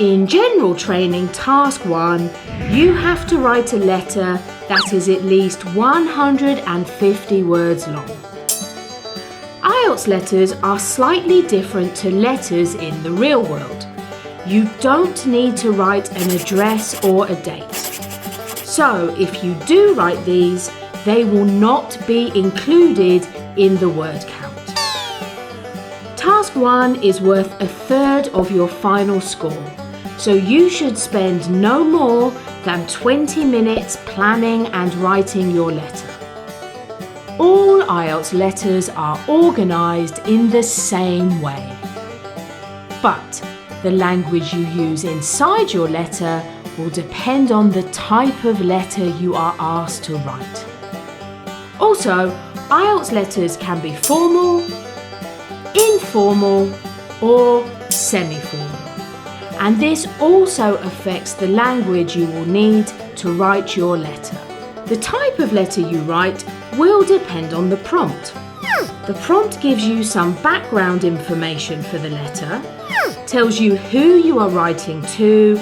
In General Training Task 1, you have to write a letter that is at least 150 words long. IELTS letters are slightly different to letters in the real world. You don't need to write an address or a date. So if you do write these, they will not be included in the word count. Task 1 is worth a third of your final score, so you should spend no more than 20 minutes planning and writing your letter. All IELTS letters are organised in the same way. But the language you use inside your letter will depend on the type of letter you are asked to write. Also, IELTS letters can be formal, informal, or semi-formal. And this also affects the language you will need to write your letter. The type of letter you write will depend on the prompt. The prompt gives you some background information for the letter, tells you who you are writing to,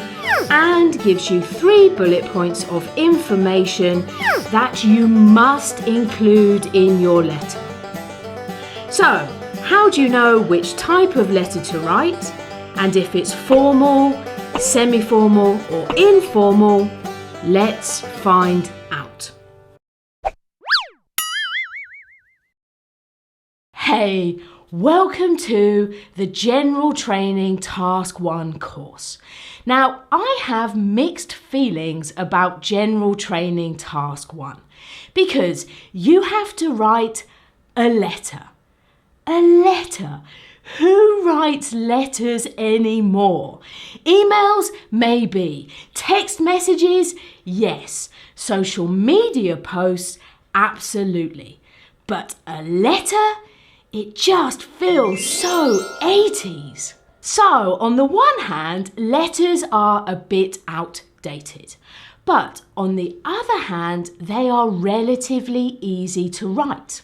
and gives you 3 bullet points of information that you must include in your letter. So, how do you know which type of letter to write? And if it's formal, semi-formal, or informal? Let's find out. Hey, welcome to the General Training Task 1 course. Now, I have mixed feelings about General Training Task 1 because you have to write a letter. A letter. Who writes letters anymore? Emails? Maybe. Text messages? Yes. Social media posts? Absolutely. But a letter? It just feels so 80s. So, on the one hand, letters are a bit outdated. But on the other hand, they are relatively easy to write.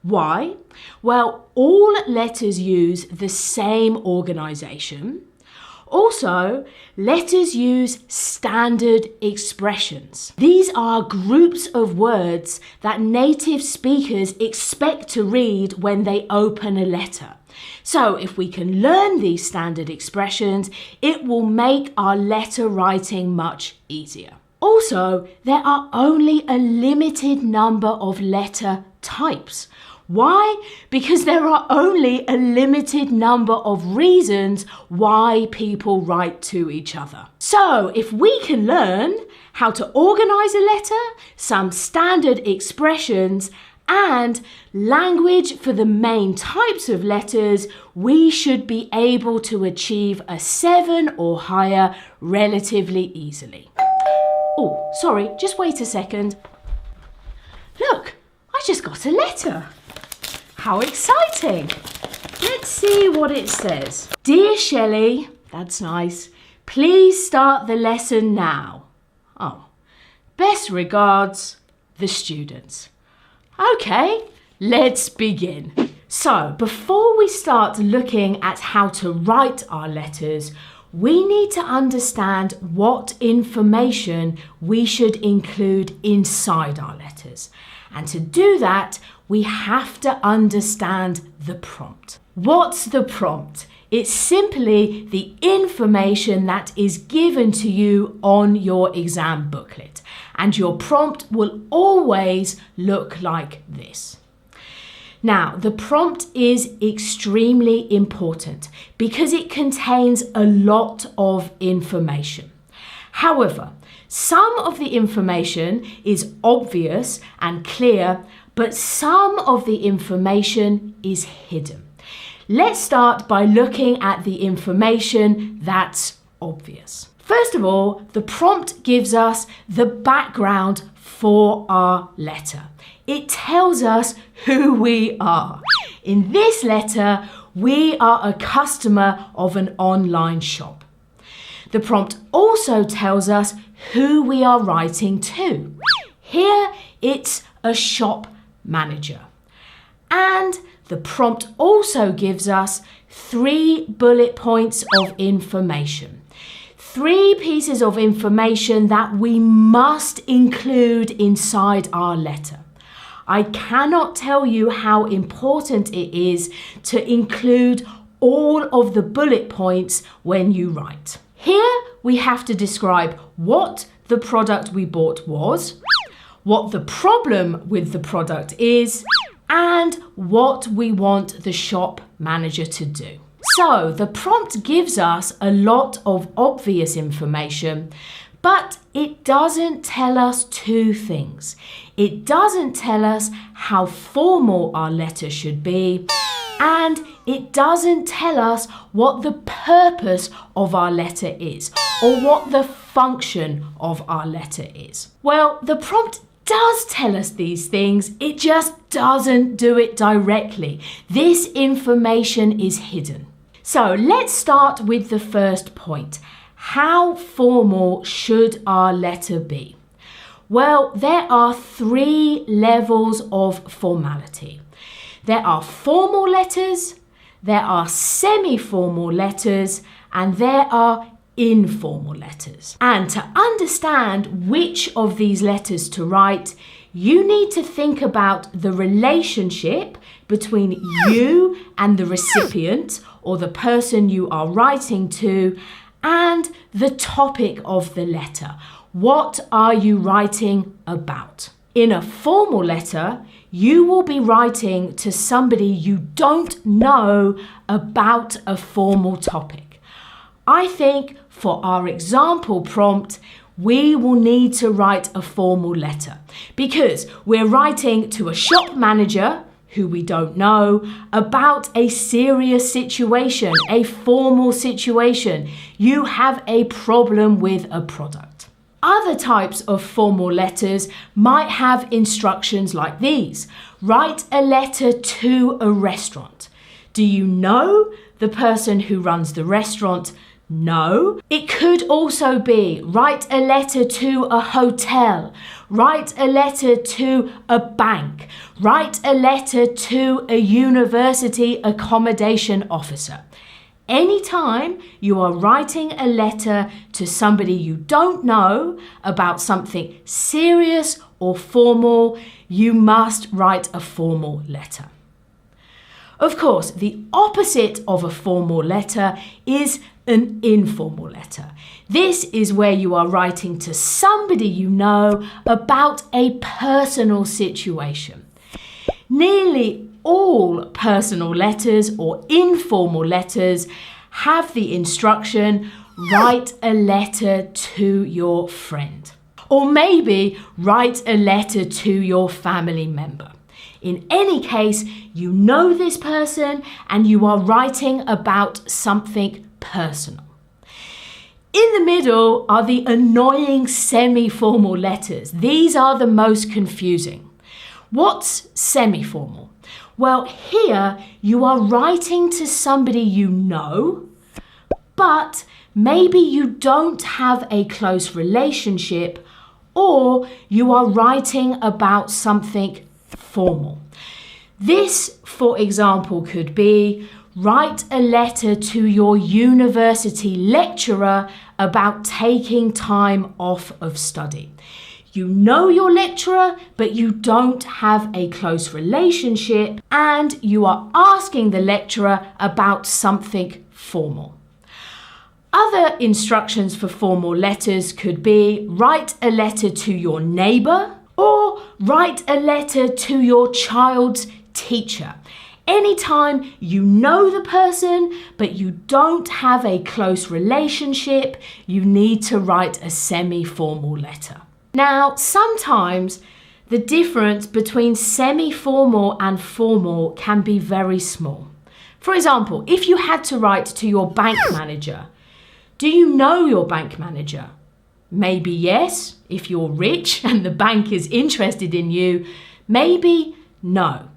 Why? Well, all letters use the same organisation. Also, letters use standard expressions. These are groups of words that native speakers expect to read when they open a letter. So, if we can learn these standard expressions, it will make our letter writing much easier. Also, there are only a limited number of letter types. Why? Because there are only a limited number of reasons why people write to each other. So, if we can learn how to organise a letter, some standard expressions, and language for the main types of letters, we should be able to achieve a 7 or higher relatively easily. Oh, sorry, just wait a second. Look, I just got a letter. How exciting! Let's see what it says. Dear Shelly, that's nice. Please start the lesson now. Oh, best regards, the students. Okay, let's begin. So, before we start looking at how to write our letters, we need to understand what information we should include inside our letters. And to do that, we have to understand the prompt. What's the prompt? It's simply the information that is given to you on your exam booklet. And your prompt will always look like this. Now, the prompt is extremely important because it contains a lot of information. However, some of the information is obvious and clear, but some of the information is hidden. Let's start by looking at the information that's obvious. First of all, the prompt gives us the background for our letter. It tells us who we are. In this letter, we are a customer of an online shop. The prompt also tells us who we are writing to. Here, it's a shop manager. And the prompt also gives us 3 bullet points of information. 3 pieces of information that we must include inside our letter. I cannot tell you how important it is to include all of the bullet points when you write. Here we have to describe what the product we bought was, what the problem with the product is, and what we want the shop manager to do. So the prompt gives us a lot of obvious information, but it doesn't tell us 2 things. It doesn't tell us how formal our letter should be, and it doesn't tell us what the purpose of our letter is or what the function of our letter is. Well, the prompt does tell us these things, it just doesn't do it directly. This information is hidden. So let's start with the first point. How formal should our letter be? Well, there are 3 levels of formality. There are formal letters, there are semi-formal letters, and there are informal letters. And to understand which of these letters to write, you need to think about the relationship between you and the recipient or the person you are writing to, and the topic of the letter. What are you writing about? In a formal letter, you will be writing to somebody you don't know about a formal topic. I think for our example prompt, we will need to write a formal letter because we're writing to a shop manager who we don't know about a serious situation, a formal situation. You have a problem with a product. Other types of formal letters might have instructions like these. Write a letter to a restaurant. Do you know the person who runs the restaurant? No. It could also be write a letter to a hotel, write a letter to a bank, write a letter to a university accommodation officer. Anytime you are writing a letter to somebody you don't know about something serious or formal, you must write a formal letter. Of course, the opposite of a formal letter is an informal letter. This is where you are writing to somebody you know about a personal situation. Nearly all personal letters or informal letters have the instruction, write a letter to your friend. Or maybe write a letter to your family member. In any case, you know this person and you are writing about something personal. In the middle are the annoying semi-formal letters. These are the most confusing. What's semi-formal? Well, here you are writing to somebody you know, but maybe you don't have a close relationship, or you are writing about something formal. This, for example, could be write a letter to your university lecturer about taking time off of study. You know your lecturer, but you don't have a close relationship, and you are asking the lecturer about something formal. Other instructions for formal letters could be write a letter to your neighbour or write a letter to your child's teacher. Anytime you know the person, but you don't have a close relationship, you need to write a semi-formal letter. Now, sometimes the difference between semi-formal and formal can be very small. For example, if you had to write to your bank manager, do you know your bank manager? Maybe yes, if you're rich and the bank is interested in you. Maybe no.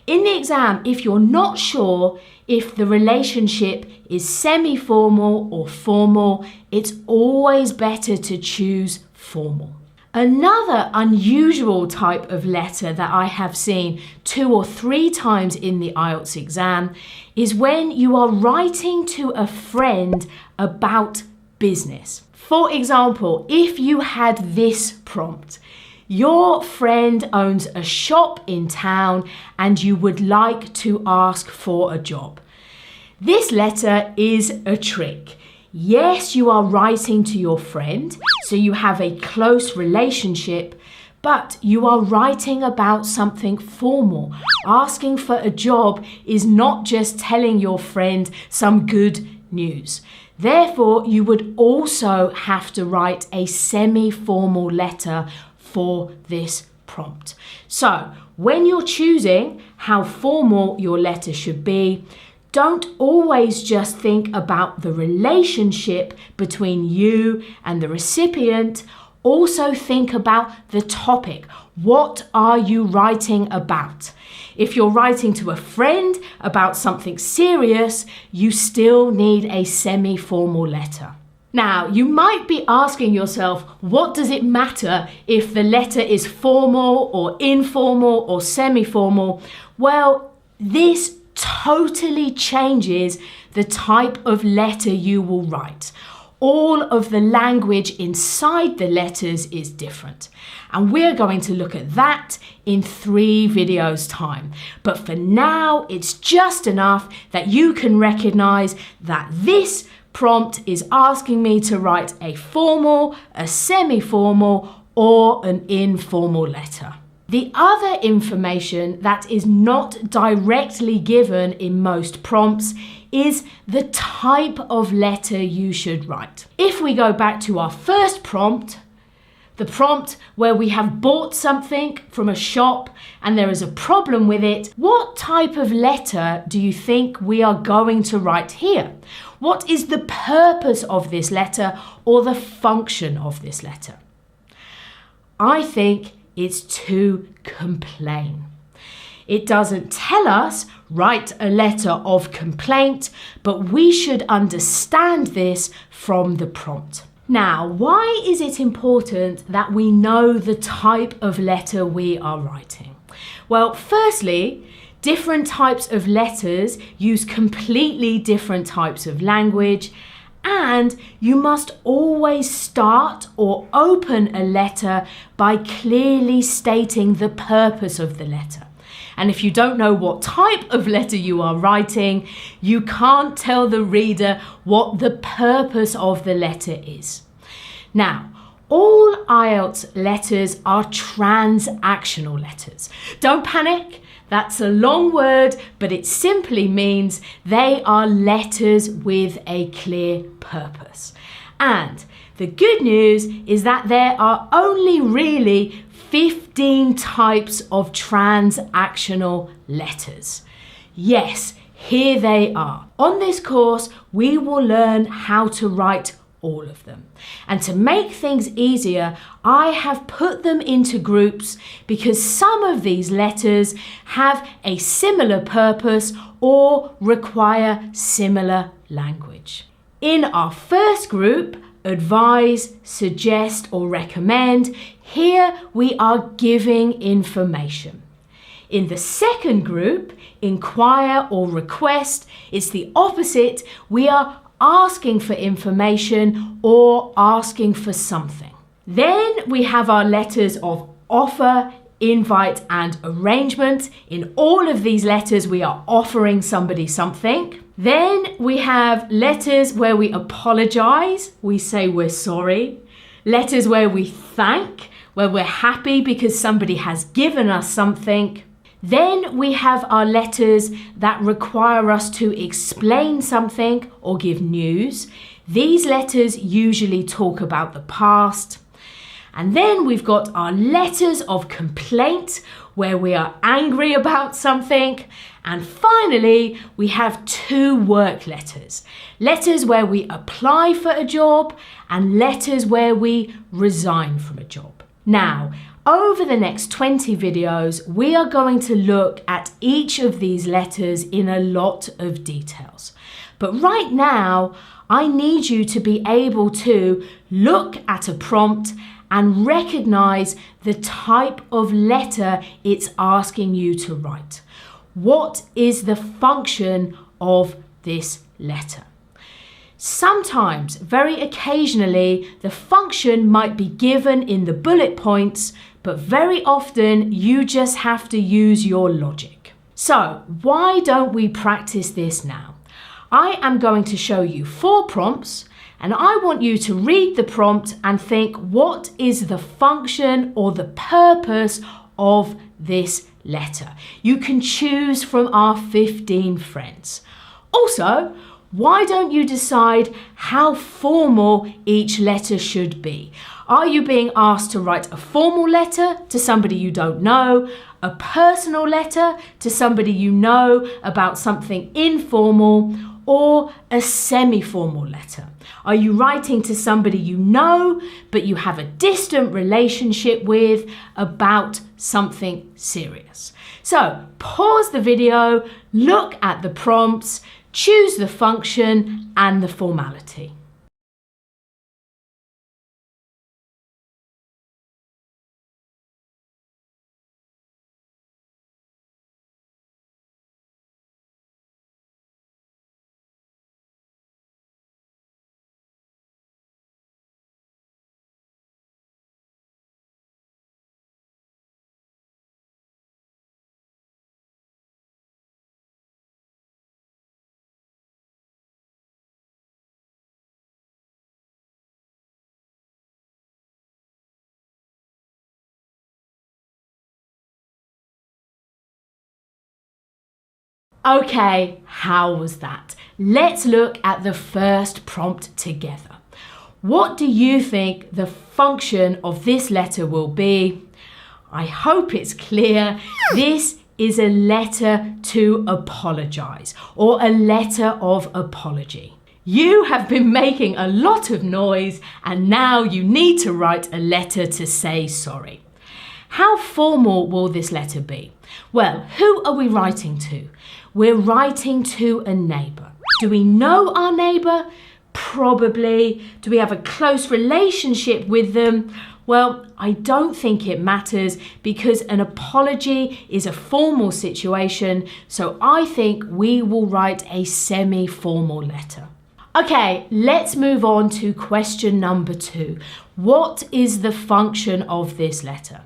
In the exam, if you're not sure if the relationship is semi-formal or formal, it's always better to choose formal. Another unusual type of letter that I have seen 2 or 3 times in the IELTS exam is when you are writing to a friend about business. For example, if you had this prompt, your friend owns a shop in town and you would like to ask for a job. This letter is a trick. Yes, you are writing to your friend, so you have a close relationship, but you are writing about something formal. Asking for a job is not just telling your friend some good news. Therefore, you would also have to write a semi-formal letter for this prompt. So, when you're choosing how formal your letter should be, don't always just think about the relationship between you and the recipient. Also think about the topic. What are you writing about? If you're writing to a friend about something serious, you still need a semi-formal letter. Now, you might be asking yourself, what does it matter if the letter is formal or informal or semi-formal? Well, this totally changes the type of letter you will write. All of the language inside the letters is different. And we're going to look at that in 3 videos' time. But for now, it's just enough that you can recognize that this prompt is asking me to write a formal, a semi-formal, or an informal letter. The other information that is not directly given in most prompts is the type of letter you should write. If we go back to our first prompt, the prompt where we have bought something from a shop and there is a problem with it, what type of letter do you think we are going to write here? What is the purpose of this letter or the function of this letter? I think it's to complain. It doesn't tell us write a letter of complaint, but we should understand this from the prompt. Now, why is it important that we know the type of letter we are writing? Well, firstly, different types of letters use completely different types of language, and you must always start or open a letter by clearly stating the purpose of the letter. And if you don't know what type of letter you are writing, you can't tell the reader what the purpose of the letter is. Now, all IELTS letters are transactional letters. Don't panic. That's a long word, but it simply means they are letters with a clear purpose. And the good news is that there are only really 15 types of transactional letters. Yes, here they are. On this course, we will learn how to write all of them. And to make things easier, I have put them into groups because some of these letters have a similar purpose or require similar language. In our first group, advise, suggest, or recommend, here we are giving information. In the second group, inquire or request, it's the opposite. We are asking for information or asking for something. Then we have our letters of offer, invite, and arrangement. In all of these letters, we are offering somebody something. Then we have letters where we apologize, we say we're sorry. Letters where we thank, where we're happy because somebody has given us something. Then we have our letters that require us to explain something or give news. These letters usually talk about the past. And then we've got our letters of complaint, where we are angry about something. And finally, we have 2 work letters. Letters where we apply for a job and letters where we resign from a job. Now, over the next 20 videos, we are going to look at each of these letters in a lot of details. But right now, I need you to be able to look at a prompt and recognize the type of letter it's asking you to write. What is the function of this letter? Sometimes, very occasionally, the function might be given in the bullet points, but very often you just have to use your logic. So, why don't we practice this now? I am going to show you 4 prompts, and I want you to read the prompt and think, what is the function or the purpose of this letter? You can choose from our 15 friends. Also, why don't you decide how formal each letter should be? Are you being asked to write a formal letter to somebody you don't know, a personal letter to somebody you know about something informal, or a semi-formal letter? Are you writing to somebody you know but you have a distant relationship with about something serious? So pause the video, look at the prompts, choose the function and the formality. Okay, how was that? Let's look at the first prompt together. What do you think the function of this letter will be? I hope it's clear. This is a letter to apologize, or a letter of apology. You have been making a lot of noise and now you need to write a letter to say sorry. How formal will this letter be? Well, who are we writing to? We're writing to a neighbour. Do we know our neighbour? Probably. Do we have a close relationship with them? Well, I don't think it matters because an apology is a formal situation, so I think we will write a semi-formal letter. Okay, let's move on to question number 2. What is the function of this letter?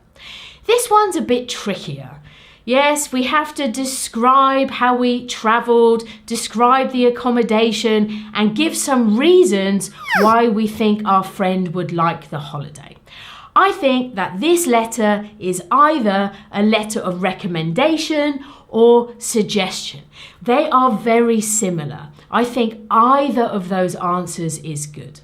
This one's a bit trickier. Yes, we have to describe how we travelled, describe the accommodation, and give some reasons why we think our friend would like the holiday. I think that this letter is either a letter of recommendation or suggestion. They are very similar. I think either of those answers is good.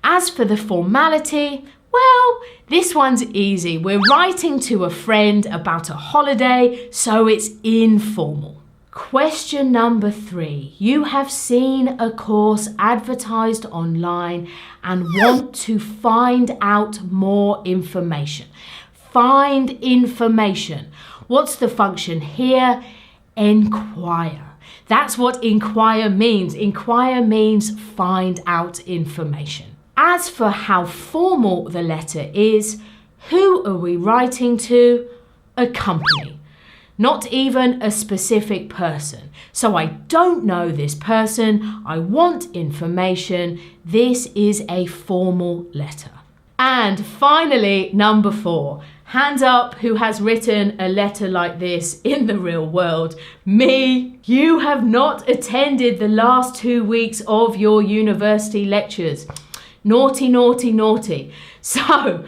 As for the formality, well, this one's easy. We're writing to a friend about a holiday, so it's informal. Question number 3. You have seen a course advertised online and want to find out more information. Find information. What's the function here? Enquire. That's what inquire means. Inquire means find out information. As for how formal the letter is, who are we writing to? A company. Not even a specific person. So I don't know this person. I want information. This is a formal letter. And finally, number 4. Hands up who has written a letter like this in the real world. Me. You have not attended the last 2 weeks of your university lectures. Naughty, naughty, naughty. So,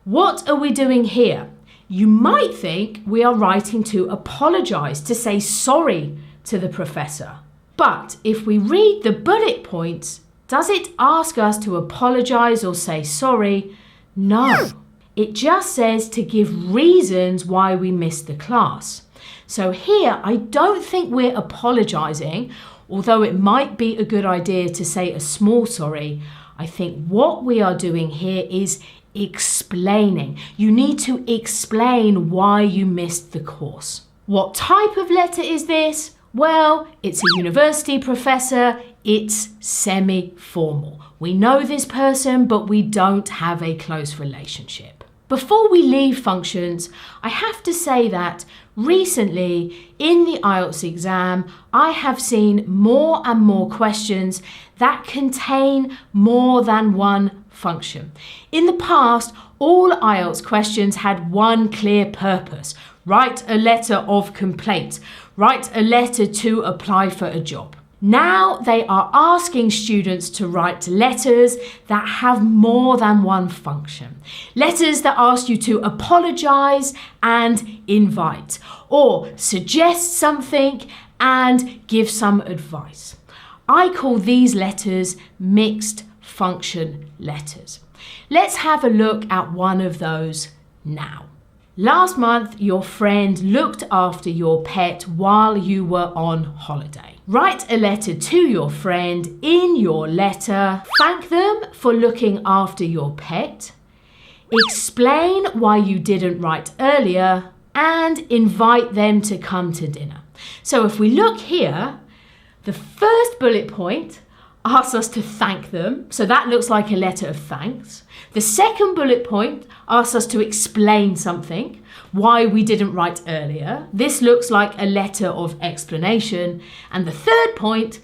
what are we doing here? You might think we are writing to apologise, to say sorry to the professor. But if we read the bullet points, does it ask us to apologise or say sorry? No. It just says to give reasons why we missed the class. So here, I don't think we're apologising, although it might be a good idea to say a small sorry. I think what we are doing here is explaining. You need to explain why you missed the course. What type of letter is this? Well, it's a university professor. It's semi-formal. We know this person, but we don't have a close relationship. Before we leave functions, I have to say that recently in the IELTS exam, I have seen more and more questions that contain more than one function. In the past, all IELTS questions had one clear purpose. Write a letter of complaint. Write a letter to apply for a job. Now they are asking students to write letters that have more than one function. Letters that ask you to apologise and invite, or suggest something and give some advice. I call these letters mixed function letters. Let's have a look at one of those now. Last month, your friend looked after your pet while you were on holiday. Write a letter to your friend. In your letter, thank them for looking after your pet, explain why you didn't write earlier, and invite them to come to dinner. So if we look here, the first bullet point asks us to thank them. So that looks like a letter of thanks. The second bullet point asks us to explain something, why we didn't write earlier. This looks like a letter of explanation. And the third point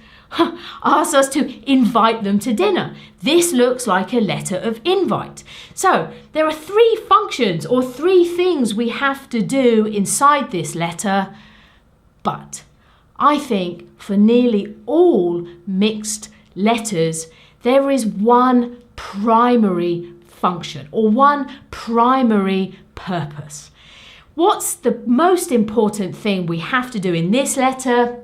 asks us to invite them to dinner. This looks like a letter of invite. So there are three functions or three things we have to do inside this letter. But I think for nearly all mixed letters, there is one primary function or one primary purpose. What's the most important thing we have to do in this letter?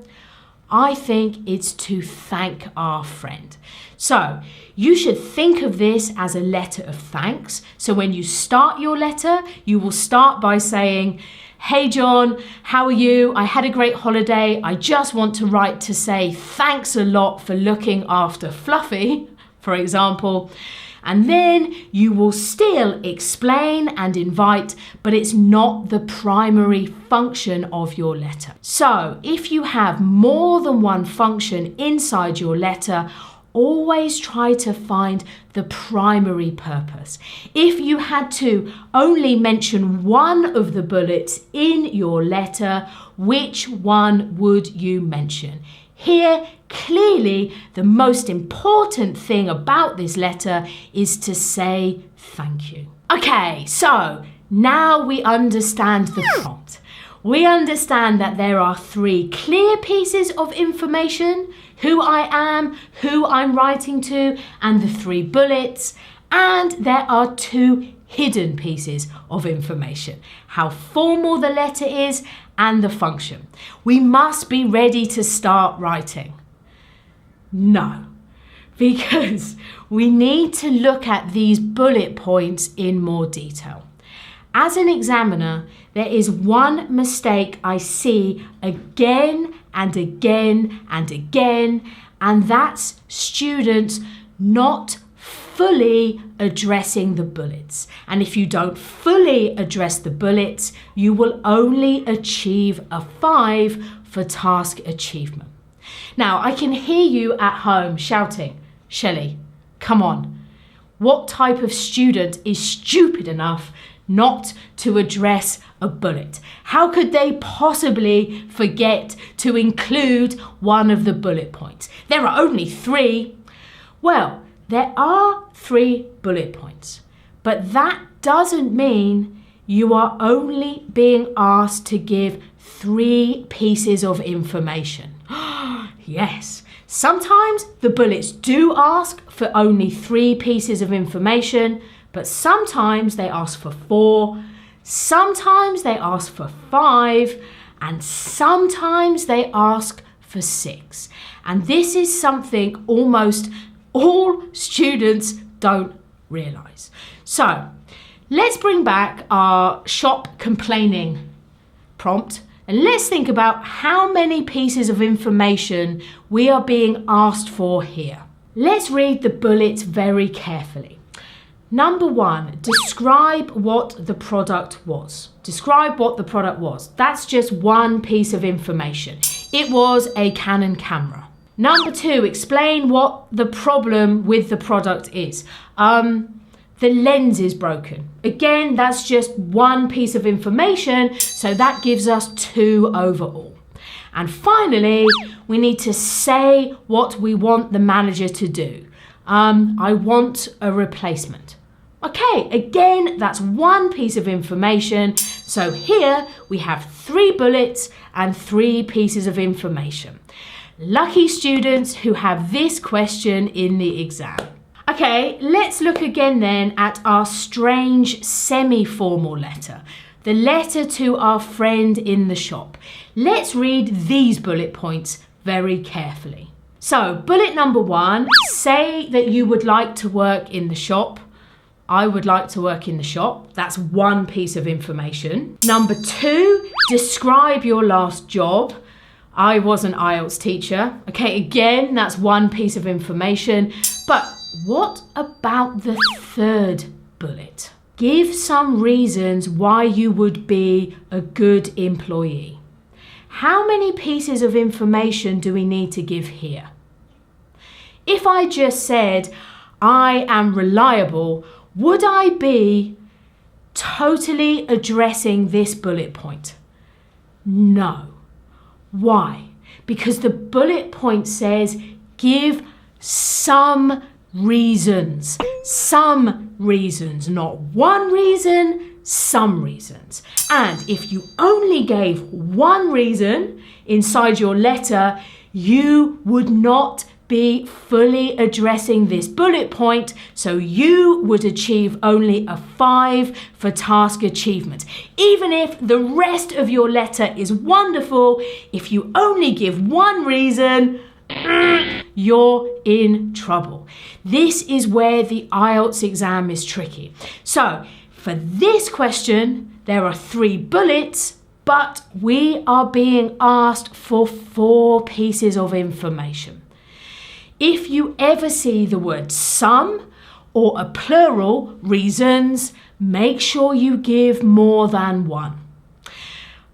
I think it's to thank our friend. So you should think of this as a letter of thanks. So when you start your letter, you will start by saying, "Hey John, how are you? I had a great holiday. I just want to write to say thanks a lot for looking after Fluffy," for example. And then you will still explain and invite, but it's not the primary function of your letter. So if you have more than one function inside your letter, always try to find the primary purpose. If you had to only mention one of the bullets in your letter, which one would you mention? Here, clearly, the most important thing about this letter is to say thank you. Okay, so now we understand the prompt. We understand that there are three clear pieces of information: who I am, who I'm writing to, and the three bullets. And there are two hidden pieces of information: how formal the letter is and the function. We must be ready to start writing. No, because we need to look at these bullet points in more detail. As an examiner, there is one mistake I see again and again and again, and that's students not fully addressing the bullets. And if you don't fully address the bullets, you will only achieve a 5 for task achievement. Now, I can hear you at home shouting, "Shelly, come on. What type of student is stupid enough not to address a bullet? How could they possibly forget to include one of the bullet points? There are only 3. Well, there are 3 bullet points, but that doesn't mean you are only being asked to give 3 pieces of information. Yes, sometimes the bullets do ask for only 3 pieces of information, but sometimes they ask for 4, sometimes they ask for 5, and sometimes they ask for 6. And this is something almost all students don't realise. So let's bring back our shop complaining prompt, and let's think about how many pieces of information we are being asked for here. Let's read the bullets very carefully. Number 1, describe what the product was. Describe what the product was. That's just one piece of information. It was a Canon camera. Number 2, explain what the problem with the product is. The lens is broken. Again, that's just one piece of information, so that gives us 2 overall. And finally, we need to say what we want the manager to do. I want a replacement. Okay, again, that's one piece of information. So here we have 3 bullets and 3 pieces of information. Lucky students who have this question in the exam. Okay, let's look again then at our strange semi-formal letter, the letter to our friend in the shop. Let's read these bullet points very carefully. So, bullet number 1, say that you would like to work in the shop. I would like to work in the shop. That's one piece of information. Number 2, describe your last job. I was an IELTS teacher. Okay, again, that's one piece of information. But what about the 3rd bullet? Give some reasons why you would be a good employee. How many pieces of information do we need to give here? If I just said, I am reliable, would I be totally addressing this bullet point? No. Why? Because the bullet point says, give some reasons. Some reasons, not one reason, some reasons. And if you only gave one reason inside your letter, you would not be fully addressing this bullet point, so you would achieve only a 5 for task achievement. Even if the rest of your letter is wonderful, if you only give one reason, you're in trouble. This is where the IELTS exam is tricky. So for this question, there are 3 bullets, but we are being asked for 4 pieces of information. If you ever see the word some or a plural, reasons, make sure you give more than one.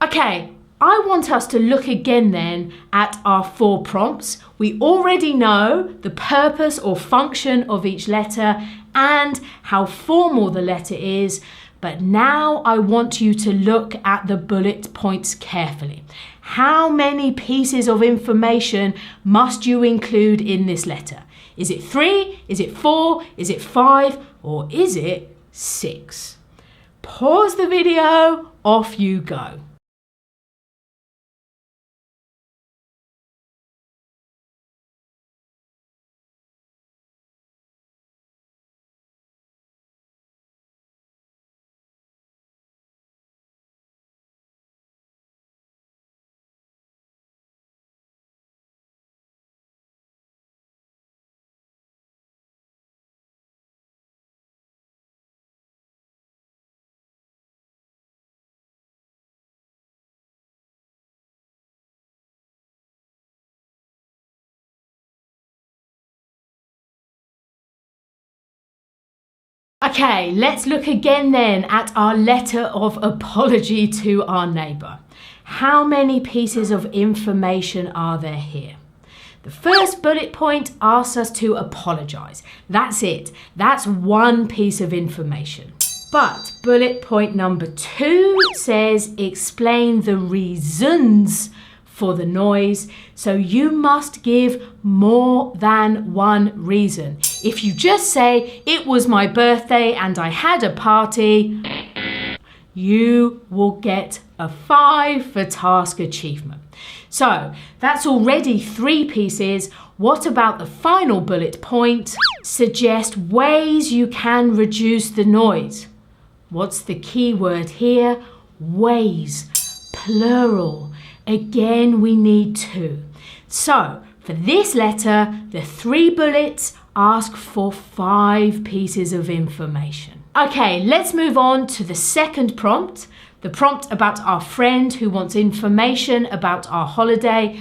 Okay, I want us to look again then at our 4 prompts. We already know the purpose or function of each letter and how formal the letter is, but now I want you to look at the bullet points carefully. How many pieces of information must you include in this letter? Is it 3? Is it 4? Is it 5? Or is it 6? Pause the video, off you go. Okay, let's look again then at our letter of apology to our neighbour. How many pieces of information are there here? The first bullet point asks us to apologise. That's it. That's one piece of information. But bullet point number 2 says explain the reasons for the noise. So you must give more than one reason. If you just say, it was my birthday and I had a party, you will get a 5 for task achievement. So that's already 3 pieces. What about the final bullet point? Suggest ways you can reduce the noise. What's the key word here? Ways, plural. Again, we need 2. So for this letter, the 3 bullets ask for 5 pieces of information. Okay, let's move on to the second prompt, the prompt about our friend who wants information about our holiday.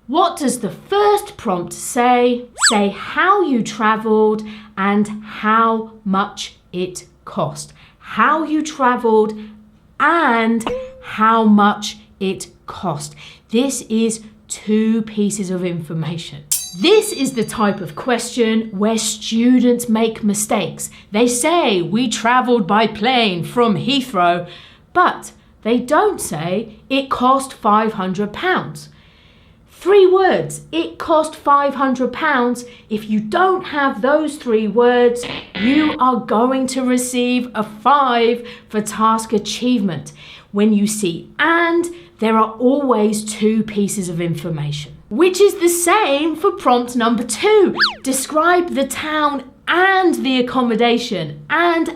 What does the first prompt say? Say how you travelled and how much it cost. How you travelled and how much it cost. This is 2 pieces of information. This is the type of question where students make mistakes. They say we travelled by plane from Heathrow, but they don't say it cost £500. 3 words. It cost £500. If you don't have those 3 words, you are going to receive a 5 for task achievement. When you see and, there are always 2 pieces of information, which is the same for prompt number 2. Describe the town and the accommodation. And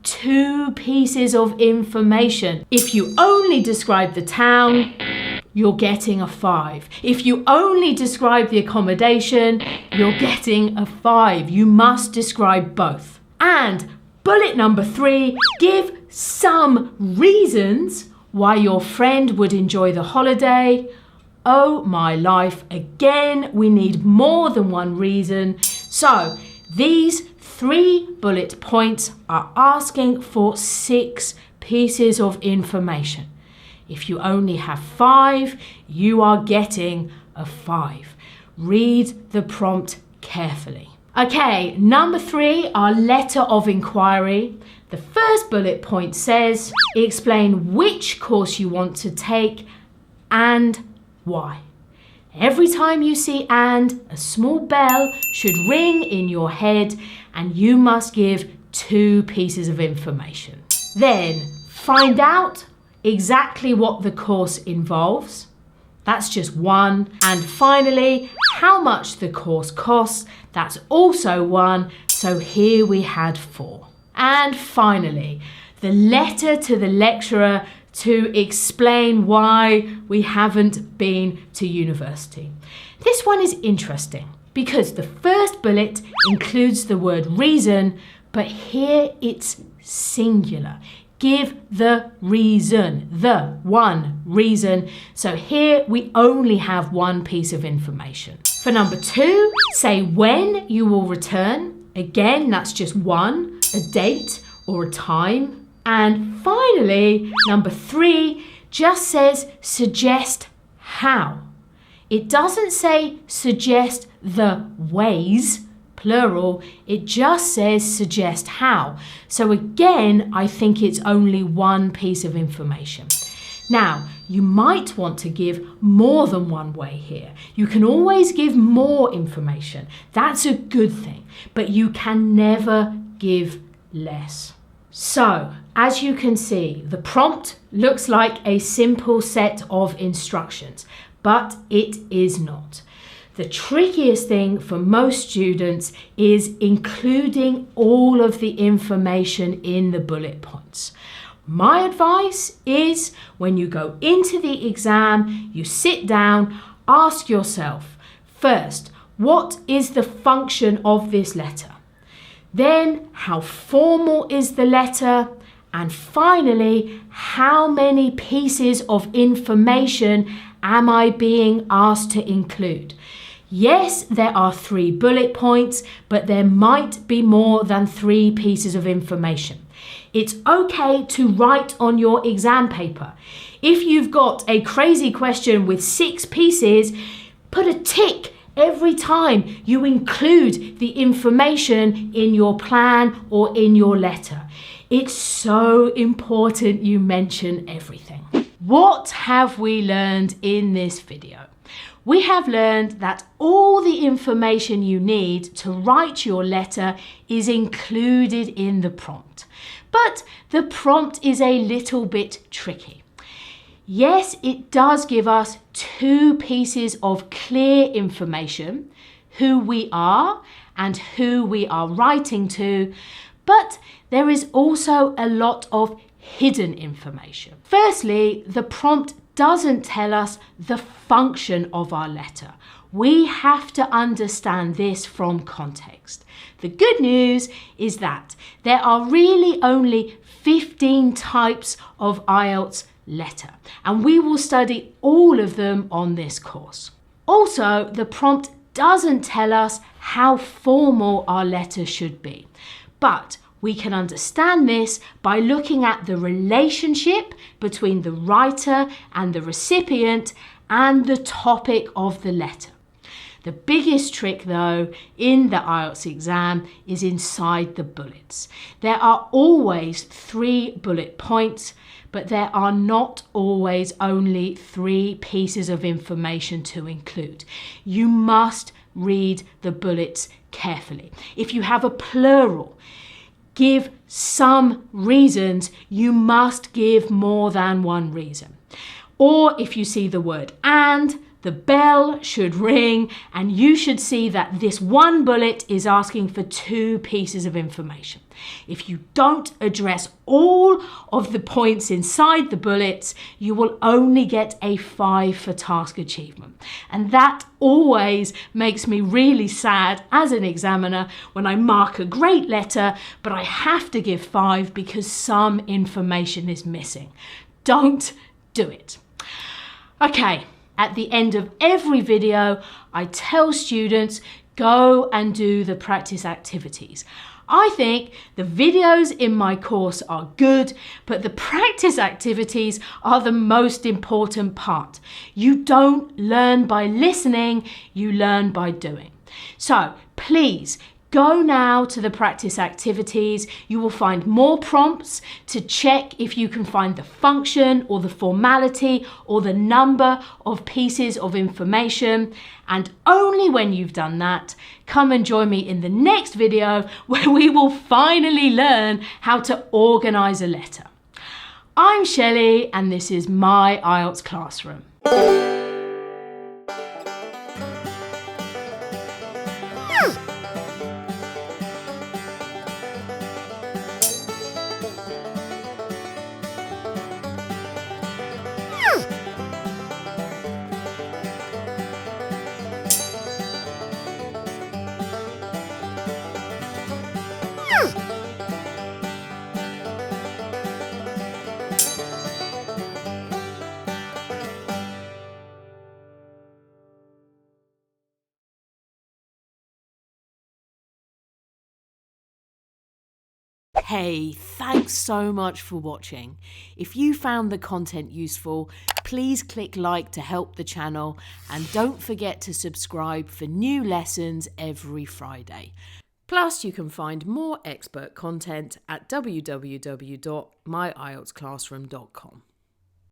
2 pieces of information. If you only describe the town, you're getting a 5. If you only describe the accommodation, you're getting a 5. You must describe both. And bullet number 3, give some reasons why your friend would enjoy the holiday. Oh my life, again, we need more than one reason. So these 3 bullet points are asking for 6 pieces of information. If you only have 5, you are getting a 5. Read the prompt carefully. Okay, number 3, our letter of inquiry. The first bullet point says, explain which course you want to take and why. Every time you see and, a small bell should ring in your head and you must give 2 pieces of information. Then find out exactly what the course involves. That's just 1. And finally, how much the course costs. That's also 1. So here we had 4. And finally, the letter to the lecturer to explain why we haven't been to university. This one is interesting because the first bullet includes the word reason, but here it's singular. Give the reason, the one reason. So here we only have 1 piece of information. For number 2, say when you will return. Again, that's just 1, a date or a time. And finally, number 3 just says suggest how. It doesn't say suggest the ways, plural, it just says suggest how. So again, I think it's only 1 piece of information. Now, you might want to give more than 1 way here. You can always give more information. That's a good thing, but you can never give less. So, as you can see, the prompt looks like a simple set of instructions, but it is not. The trickiest thing for most students is including all of the information in the bullet points. My advice is when you go into the exam, you sit down, ask yourself, first, what is the function of this letter? Then, how formal is the letter? And finally, how many pieces of information am I being asked to include? Yes, there are 3 bullet points, but there might be more than 3 pieces of information. It's okay to write on your exam paper. If you've got a crazy question with 6 pieces, put a tick every time you include the information in your plan or in your letter. It's so important you mention everything. What have we learned in this video? We have learned that all the information you need to write your letter is included in the prompt. But the prompt is a little bit tricky. Yes, it does give us 2 pieces of clear information, who we are and who we are writing to, but there is also a lot of hidden information. Firstly, the prompt doesn't tell us the function of our letter. We have to understand this from context. The good news is that there are really only 15 types of IELTS letter, and we will study all of them on this course. Also, the prompt doesn't tell us how formal our letter should be, but we can understand this by looking at the relationship between the writer and the recipient and the topic of the letter. The biggest trick, though, in the IELTS exam is inside the bullets. There are always 3 bullet points, but there are not always only 3 pieces of information to include. You must read the bullets carefully. If you have a plural, give some reasons. You must give more than one reason. Or if you see the word and, the bell should ring and you should see that this one bullet is asking for 2 pieces of information. If you don't address all of the points inside the bullets, you will only get a 5 for task achievement. And that always makes me really sad as an examiner when I mark a great letter, but I have to give 5 because some information is missing. Don't do it. Okay. At the end of every video, I tell students, go and do the practice activities. I think the videos in my course are good, but the practice activities are the most important part. You don't learn by listening, you learn by doing. So please, go now to the practice activities. You will find more prompts to check if you can find the function or the formality or the number of pieces of information. And only when you've done that, come and join me in the next video where we will finally learn how to organise a letter. I'm Shelly and this is my IELTS classroom. Hey, thanks so much for watching. If you found the content useful, please click like to help the channel and don't forget to subscribe for new lessons every Friday. Plus, you can find more expert content at www.myieltsclassroom.com.